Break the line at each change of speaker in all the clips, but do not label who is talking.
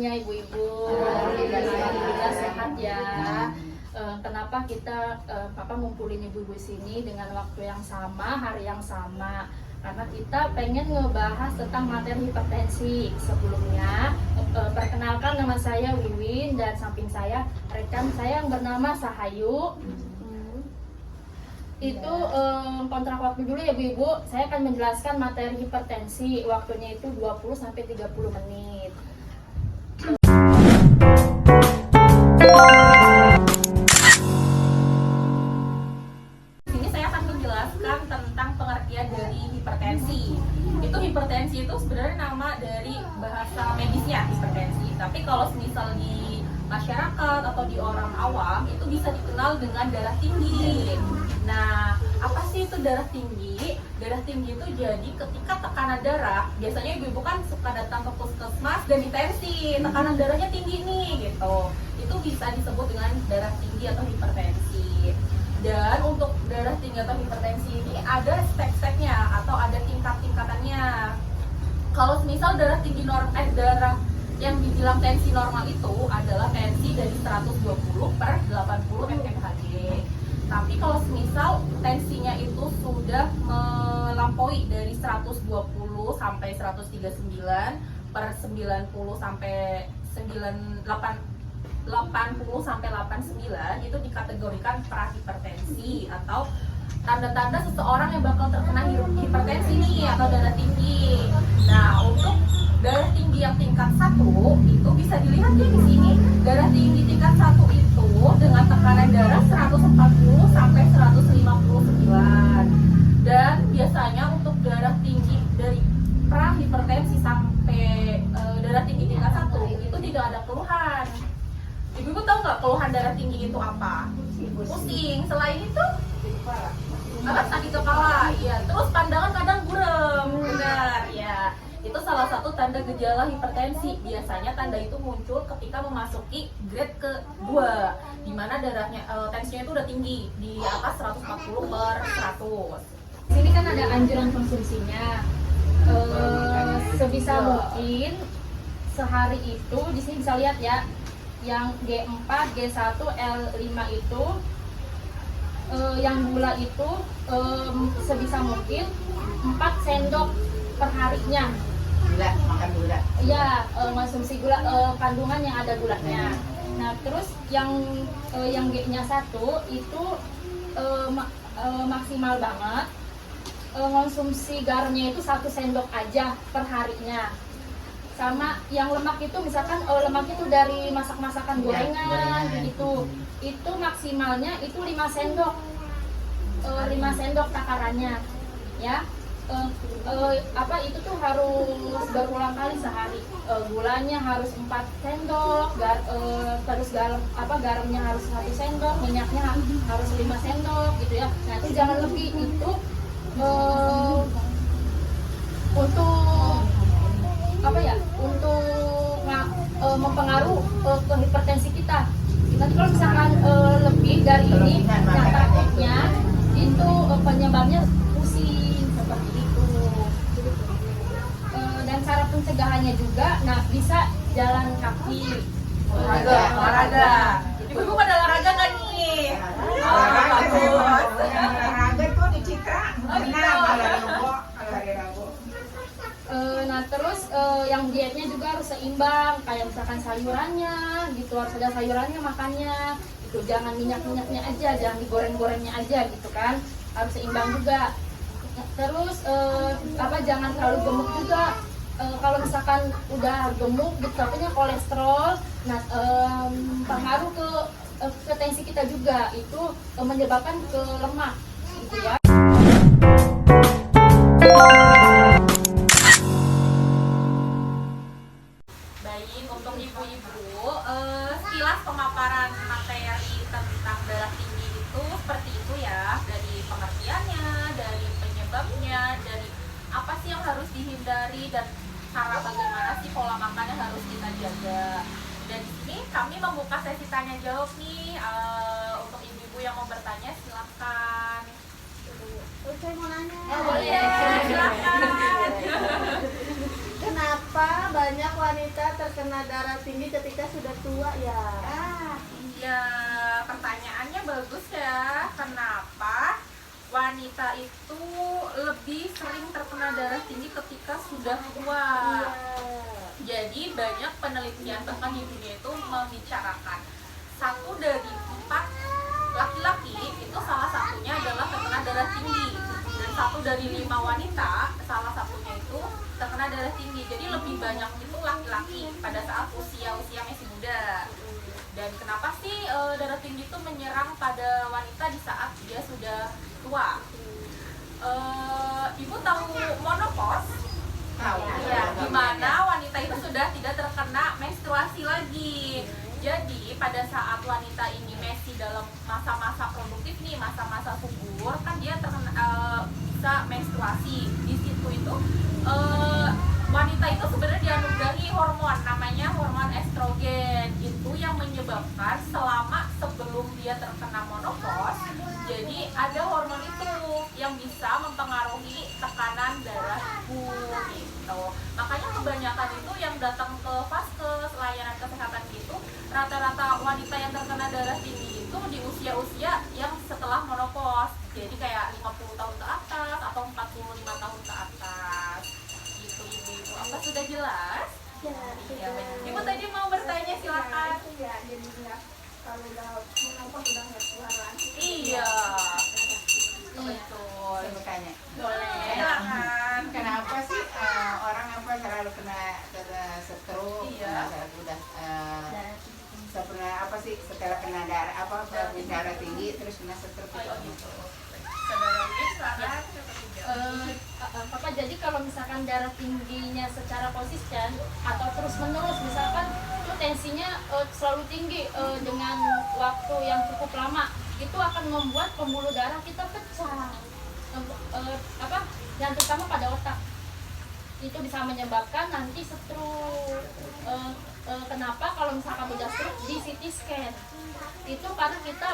kabarnya ibu-ibu? Alhamdulillah sehat ya. Kenapa kita Papa ngumpulin ibu-ibu sini dengan waktu yang sama, hari yang sama? Karena kita pengen ngebahas tentang materi hipertensi. Sebelumnya, perkenalkan nama saya Wiwin dan samping saya rekan saya yang bernama Sahayu. Itu kontrak waktu dulu ya Bu Ibu. Saya akan menjelaskan materi hipertensi. Waktunya itu 20-30 menit. Sini saya akan menjelaskan tentang pengertian dari hipertensi. Hipertensi itu sebenarnya nama dari bahasa medisnya hipertensi. Tapi kalau misal di masyarakat atau di orang awam itu bisa dikenal dengan darah tinggi. Nah, apa sih itu darah tinggi? Darah tinggi itu jadi ketika tekanan darah, biasanya ibu-ibu kan suka datang ke puskesmas dan ditensi, tekanan darahnya tinggi nih gitu. Itu bisa disebut dengan darah tinggi atau hipertensi. Dan untuk darah tinggi atau hipertensi ini ada step-stepnya atau ada tingkat-tingkatannya. Kalau misal darah tinggi darah yang dibilang tensi normal itu adalah tensi dari 120/80 mmHg. Tapi kalau misal tensinya itu sudah melampaui dari 120 sampai 139/90 sampai 80 sampai 89 itu dikategorikan prahipertensi atau tanda-tanda seseorang yang bakal terkena hipertensi nih atau darah tinggi. Nah, untuk darah tinggi yang tingkat 1 itu bisa dilihat ya di sini. Darah tinggi tingkat 1 itu dengan tekanan darah 140 sampai 159. Dan biasanya untuk darah tinggi dari prahipertensi sampai darah tinggi tingkat 1 itu tidak ada keluhan. Ibu tahu nggak keluhan darah tinggi itu apa? Pusing. Selain itu sakit kepala, ya. Terus pandangan kadang buram, benar, ya. Itu salah satu tanda gejala hipertensi. Biasanya tanda itu muncul ketika memasuki grade kedua, di mana darahnya tensinya itu udah tinggi di atas 140/100. Sini kan ada anjuran konsumsinya. Sebisa mungkin sehari itu di sini bisa lihat ya, yang G4, G1, L5 itu yang gula itu sebisa mungkin 4 sendok per harinya.
Gula, makan gula.
Iya, konsumsi gula, kandungan yang ada gulanya. Nah, terus yang G-nya 1 itu maksimal banget. Konsumsi garamnya itu 1 sendok aja per harinya. Sama yang lemak itu misalkan lemak itu dari masak-masakan gorengan gitu. Itu maksimalnya itu 5 sendok. 5 sendok takarannya. Ya. Itu tuh harus berulang kali sehari. Gulanya harus 4 sendok, terus garamnya harus 1 sendok, minyaknya harus 5 sendok gitu ya. Nah, itu jangan lebih itu untuk mempengaruhi ke hipertensi kita. Nanti kalau misalkan lebih dari ini, nah takutnya itu penyebabnya pusing seperti itu. Dan cara pencegahannya juga, nah bisa jalan kaki,
olahraga.
Ibu pada olahraga nggak nih?
Olahraga tuh di Citra.
Nah terus yang dietnya juga harus seimbang, kayak misalkan sayurannya gitu, harus ada sayurannya makannya itu, jangan minyaknya aja, jangan digoreng-gorengnya aja gitu kan, harus seimbang juga. Terus jangan terlalu gemuk juga. Kalau misalkan udah gemuk gitu takutnya kolesterol, nah pengaruh ke tensi kita juga, itu menyebabkan ke lemak gitu ya. Baik, untuk ibu-ibu, sekilas pemaparan materi tentang darah tinggi itu seperti itu ya, dari pengertiannya, dari penyebabnya, dari apa sih yang harus dihindari, dan cara bagaimana sih pola makannya harus kita jaga. Dan di sini kami membuka sesi tanya jawab nih. Untuk ibu-ibu yang mau bertanya silakan.
Saya mau nanya.
Boleh, silakan.
Kenapa banyak wanita terkena darah tinggi ketika sudah tua ya?
Iya, pertanyaannya bagus ya. Kenapa wanita itu lebih sering terkena darah tinggi ketika sudah tua? Jadi banyak penelitian bahkan di dunia itu membicarakan 1 dari 4 laki-laki itu salah satunya adalah terkena darah tinggi, dan 1 dari 5 wanita salah satunya itu terkena darah tinggi. Jadi lebih banyak itu laki-laki pada saat usia masih muda. Dan kenapa sih darah tinggi itu menyerang pada wanita di saat dia sudah tua? Ibu tahu menopause?
Tahu.
Ya, di mana wanita itu sudah tidak terkena menstruasi lagi. Jadi pada saat wanita ini masih dalam masa-masa produktif nih, masa-masa subur, kan dia bisa menstruasi. Di situ itu wanita itu sebenarnya dianugerahi hormon namanya hormon estrogen, itu yang menyebabkan sebelum dia terkena menopause, jadi ada hormon itu yang bisa mempengaruhi tekanan darah ibu gitu. Makanya kebanyakan itu yang datang ke vaskes, layanan kesehatan gitu, rata-rata wanita yang terkena darah tinggi itu di usia-usia yang setelah menopause. Jadi kayak 50 tahun ke atas atau 45 tahun ke atas. Gitu ibu-ibu. Apa sudah jelas?
Ya,
Iya. Ibu tadi mau bertanya, silakan.
Ya, jadi kalau udah menopause udah nggak keluar lagi.
Iya. Betul.
Saya mau tanya.
Boleh. Silakan.
Kenapa sih orang selalu kena stroke?
Iya.
Udah pernah setelah kena darah tinggi terus kena stroke
Oh,
itu?
gitu. Saudara Win, silakan.
Papa, jadi kalau misalkan darah tingginya secara konsisten atau terus menerus, misalkan itu tensinya selalu tinggi dengan waktu yang cukup lama, itu akan membuat pembuluh darah kita pecah, yang terutama pada otak. Itu bisa menyebabkan nanti stroke. Kenapa kalau misalkan udah stroke di CT scan? Itu karena kita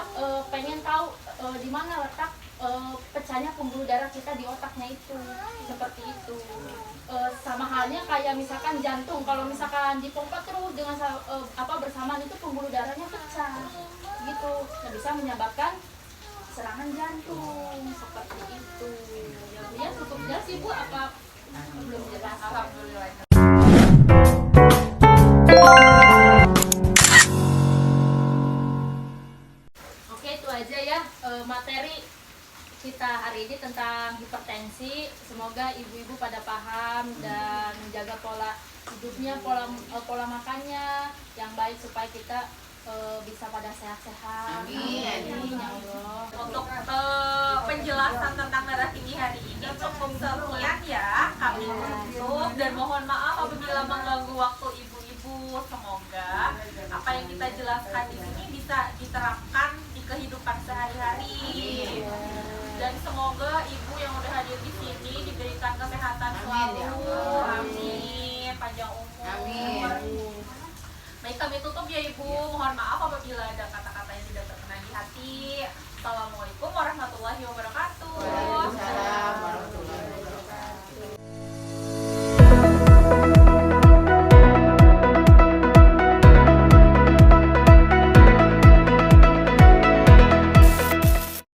pengen tahu di mana letak pecahnya pembuluh darah kita di otaknya itu, seperti itu. Sama halnya kayak misalkan jantung, kalau misalkan dipompa terus dengan bersamaan itu pembuluh darahnya pecah, gitu. Nah, bisa menyebabkan serangan jantung, seperti itu. Ya cukup jelas sih Bu, apa belum jelas?
Alhamdulillah.
Oke, itu aja ya materi kita hari ini tentang hipertensi. Semoga ibu-ibu pada paham dan menjaga pola hidupnya, pola makannya yang baik supaya kita bisa pada sehat-sehat.
Amin.
Amin, ya Allah.
Untuk penjelasan tentang darah tinggi hari ini cukup sekian ya kami tutup, dan mohon maaf apabila mengganggu waktu ibu-ibu. Semoga apa yang kita jelaskan di sini bisa diterapkan di kehidupan sehari-hari, dan semoga ibu yang udah hadir di sini diberikan kesehatan
Amin, ya
selalu.
Allah.
Amin, panjang umur.
Amin.
Baik, kami tutup ya Ibu. Mohon maaf apabila ada kata-kata yang tidak berkenan di hati. Assalamualaikum warahmatullahi wabarakatuh.